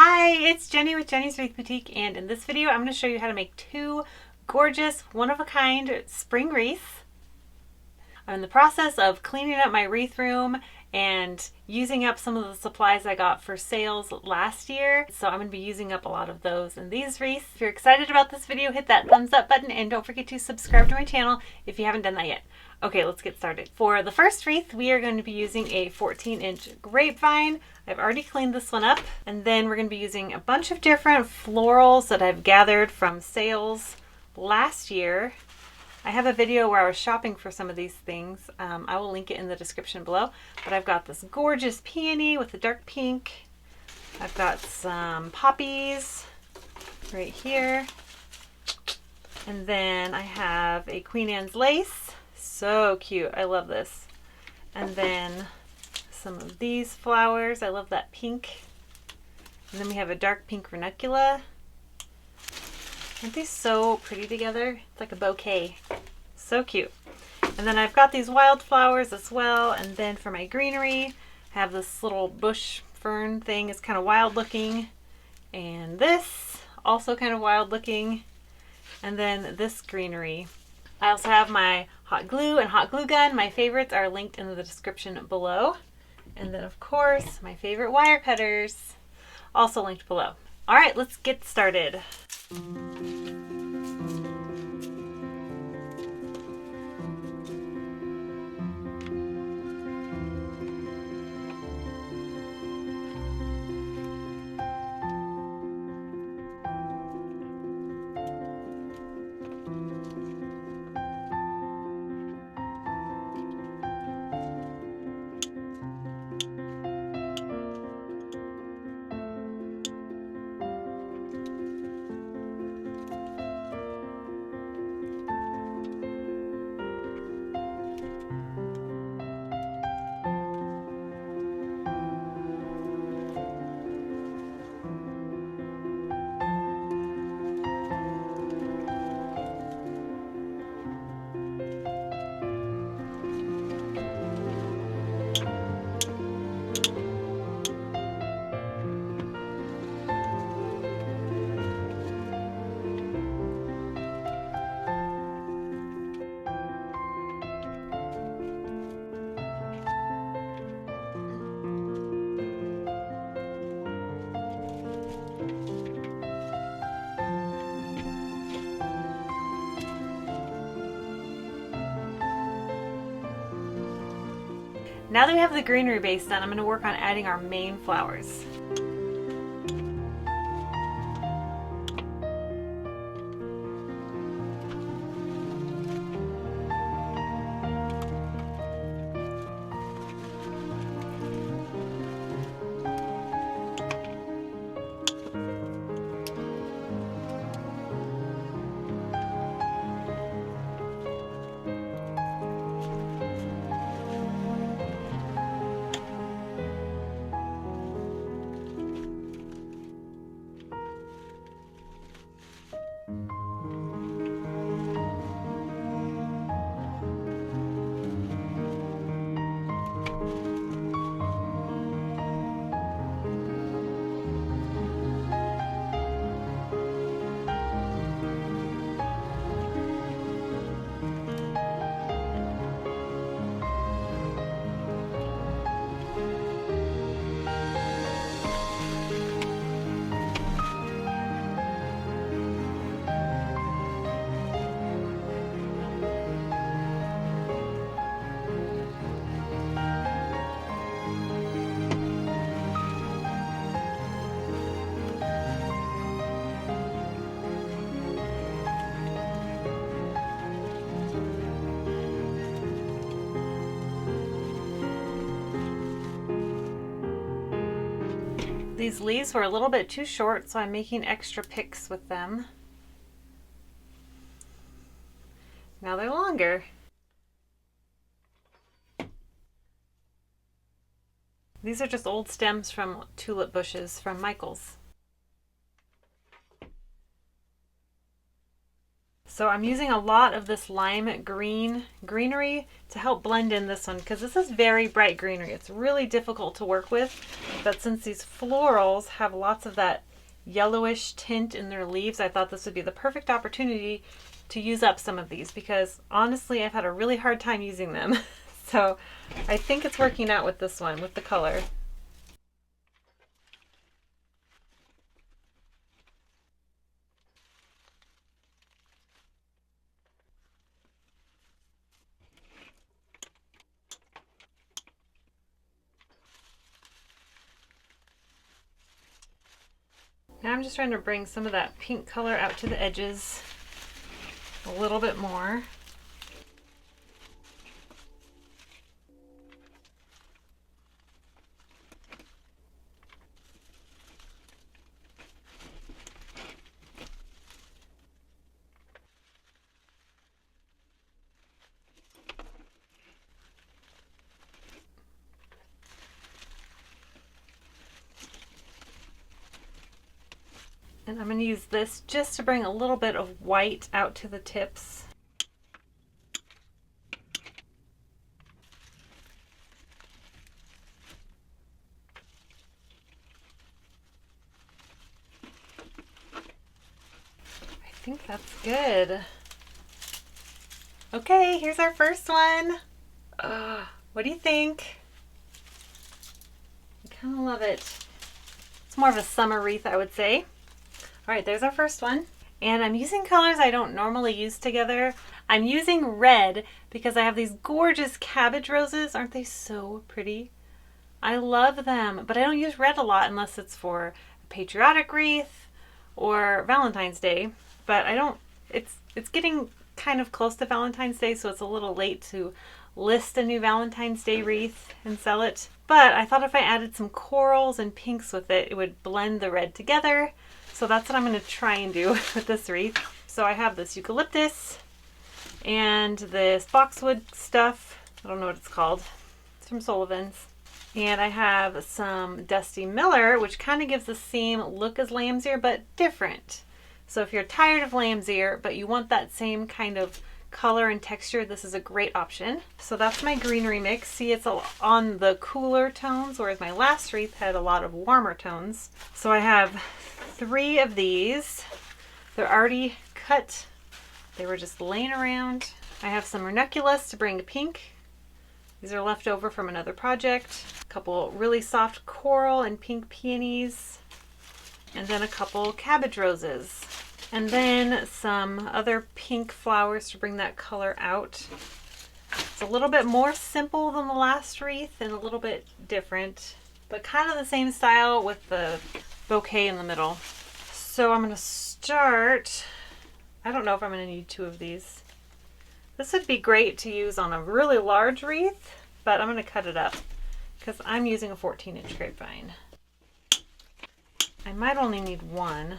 Hi, it's Jenny with Jenny's Wreath Boutique, and in this video I'm going to show you how to make two gorgeous, one-of-a-kind spring wreaths. I'm in the process of cleaning up my wreath room and using up some of the supplies I got for sales last year, so I'm going to be using up a lot of those in these wreaths. If you're excited about this video, hit that thumbs up button and don't forget to subscribe to my channel if you haven't done that yet. Okay, let's get started. For the first wreath, we are going to be using a 14-inch grapevine. I've already cleaned this one up. And then we're going to be using a bunch of different florals that I've gathered from sales last year. I have a video where I was shopping for some of these things. I will link it in the description below. But I've got this gorgeous peony with a dark pink. I've got some poppies right here. And then I have a Queen Anne's lace. So cute. I love this. And then some of these flowers. I love that pink. And then we have a dark pink ranunculus. Aren't these so pretty together? It's like a bouquet. So cute. And then I've got these wildflowers as well. And then for my greenery, I have this little bush fern thing. It's kind of wild looking. And this, also kind of wild looking. And then this greenery. I also have my hot glue and hot glue gun. My favorites are linked in the description below. And then, of course, my favorite wire cutters, also linked below. All right, let's get started. Now that we have the greenery base done, I'm going to work on adding our main flowers. These leaves were a little bit too short, so I'm making extra picks with them. Now they're longer. These are just old stems from tulip bushes from Michael's. So I'm using a lot of this lime greenery to help blend in this one because this is very bright greenery. It's really difficult to work with, but since these florals have lots of that yellowish tint in their leaves, I thought this would be the perfect opportunity to use up some of these because honestly I've had a really hard time using them. So I think it's working out with this one, with the color. Now I'm just trying to bring some of that pink color out to the edges a little bit more. And I'm going to use this just to bring a little bit of white out to the tips. I think that's good. Okay, here's our first one. What do you think? I kind of love it. It's more of a summer wreath, I would say. All right, there's our first one. And I'm using colors I don't normally use together. I'm using red because I have these gorgeous cabbage roses. Aren't they so pretty? I love them, but I don't use red a lot unless it's for a patriotic wreath or Valentine's Day. But I don't, it's getting kind of close to Valentine's Day, so it's a little late to list a new Valentine's Day wreath and sell it. But I thought if I added some corals and pinks with it, it would blend the red together. So that's what I'm going to try and do with this wreath. So I have this eucalyptus and this boxwood stuff. I don't know what it's called. It's from Sullivan's. And I have some Dusty Miller, which kind of gives the same look as lamb's ear, but different. So if you're tired of lamb's ear, but you want that same kind of color and texture, this is a great option. So that's my greenery mix. See, it's on the cooler tones, whereas my last wreath had a lot of warmer tones. So I have 3 of these. They're already cut. They were just laying around. I have some ranunculus to bring pink. These are left over from another project. A couple really soft coral and pink peonies. And then a couple cabbage roses. And then some other pink flowers to bring that color out. It's a little bit more simple than the last wreath and a little bit different, but kind of the same style with the bouquet in the middle. So I'm going to start, I don't know if I'm going to need 2 of these. This would be great to use on a really large wreath, but I'm going to cut it up because I'm using a 14-inch grapevine. I might only need 1.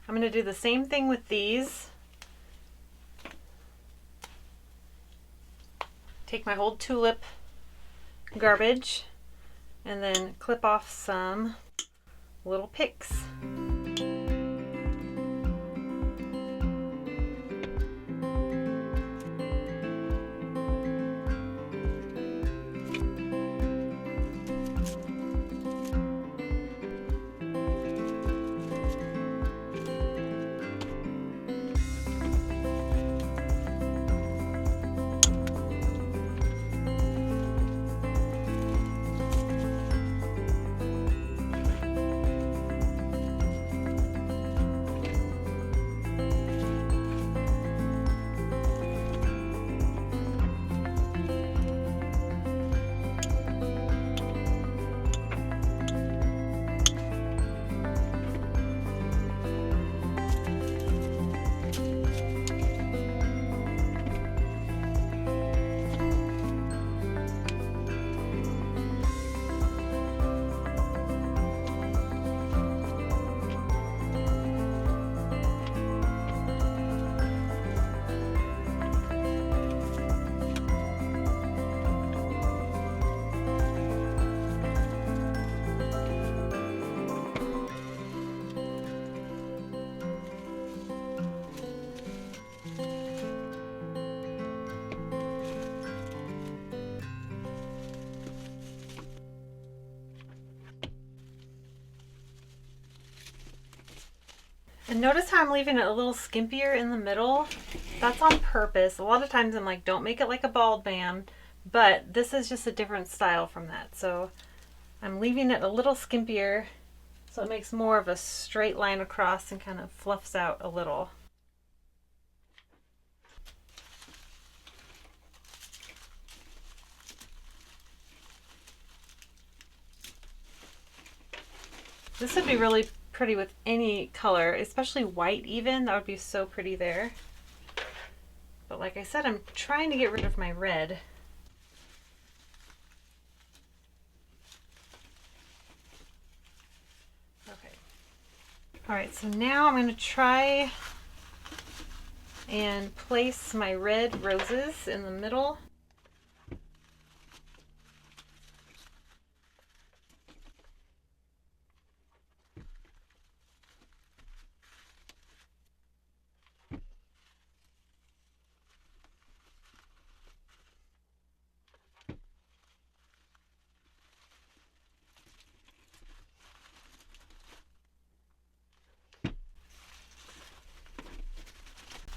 I'm going to do the same thing with these. Take my old tulip garbage and then clip off some little picks. And notice how I'm leaving it a little skimpier in the middle. That's on purpose. A lot of times I'm like, don't make it like a bald man, but this is just a different style from that. So I'm leaving it a little skimpier so it makes more of a straight line across and kind of fluffs out a little. This would be really pretty with any color, especially white even. That would be so pretty there. But like I said, I'm trying to get rid of my red. Okay. All right, so now I'm going to try and place my red roses in the middle.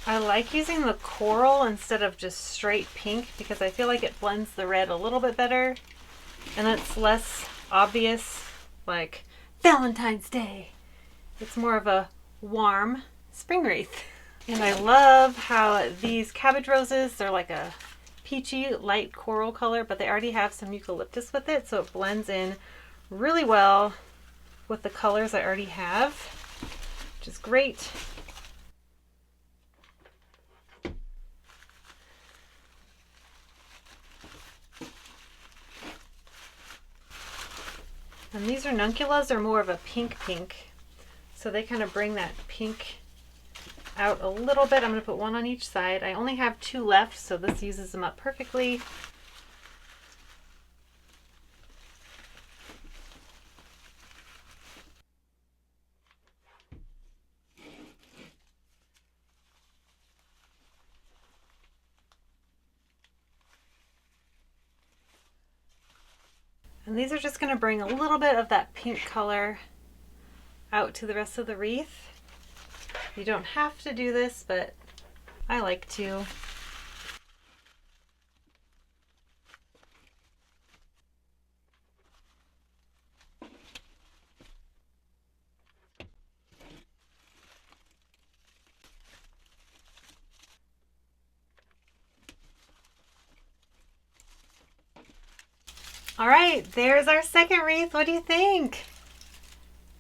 I like using the coral instead of just straight pink because I feel like it blends the red a little bit better and it's less obvious like Valentine's Day. It's more of a warm spring wreath. And I love how these cabbage roses, they're like a peachy light coral color, but they already have some eucalyptus with it, so it blends in really well with the colors I already have, which is great. And these ranunculus are more of a pink, so they kind of bring that pink out a little bit. I'm going to put one on each side. I only have 2 left, so this uses them up perfectly. And these are just going to bring a little bit of that pink color out to the rest of the wreath. You don't have to do this, but I like to. All right, there's our second wreath. What do you think?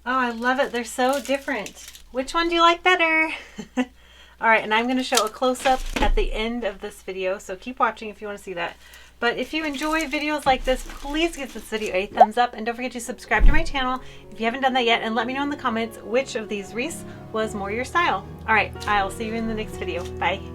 Oh, I love it. They're so different. Which one do you like better? All right, and I'm going to show a close-up at the end of this video, so keep watching if you want to see that. But if you enjoy videos like this, please give this video a thumbs up, and don't forget to subscribe to my channel if you haven't done that yet, and let me know in the comments which of these wreaths was more your style. All right, I'll see you in the next video. Bye.